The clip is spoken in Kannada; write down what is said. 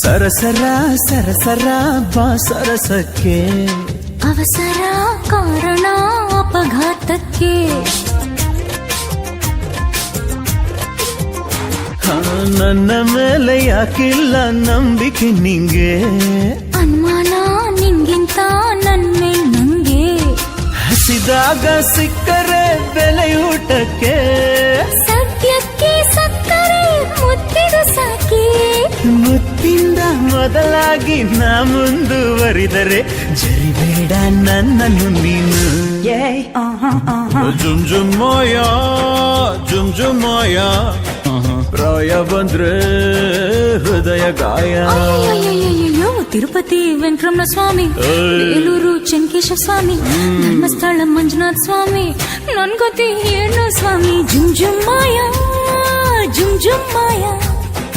ಸರಸರ ಸರಸರ ಬಾ ಸರಸಕ್ಕೆ ಅವಸರ ಕಾರಣ ಅಪಘಾತಕ್ಕೆ ನನ್ನ ಮೇಲೆ ಯಾಕಿಲ್ಲ ನಂಬಿಕೆ ನಿಂಗೆ ಅನುಮಾನ ನಿಂಗಿಂತ ನನ್ಮೇ ನಂಗೆ ಹಸಿದಾಗ ಸಿಕ್ಕರೆ ಬೆಲೆಯೂಟಕ್ಕೆ ಸದ್ಯಕ್ಕೆ ಸಕ್ಕರೆ ಮುತ್ತಿದು ಸಾಕಿ ಮುತ್ತಿಂದ ಮೊದಲಾಗಿ ನಾ ಮುಂದುವರಿದರೆ ಜರಿಬೇಡ ನನ್ನನ್ನು ನೀನು ಜುಮ್ ಜುಮ್ ಮಾಯ ಜುಮ್ ಜುಮ್ ಮಾಯ ಪ್ರಾಯ ಬಂದ್ರೆ ಹೃದಯ ಗಾಯ ಅಯ್ಯೋ ತಿರುಪತಿ ವೆಂಕಟರಮಣ ಸ್ವಾಮಿ ಬೇಲೂರು ಚೆನ್ನಕೇಶವ ಸ್ವಾಮಿ ಧರ್ಮಸ್ಥಳ ಮಂಜುನಾಥ ಸ್ವಾಮಿ ನನ್ ಗತಿ ಏನು ಸ್ವಾಮಿ ಜುಮ್ ಜುಮ್ ಮಾಯ ಜುಮ್ ಜುಮ್ ಮಾಯ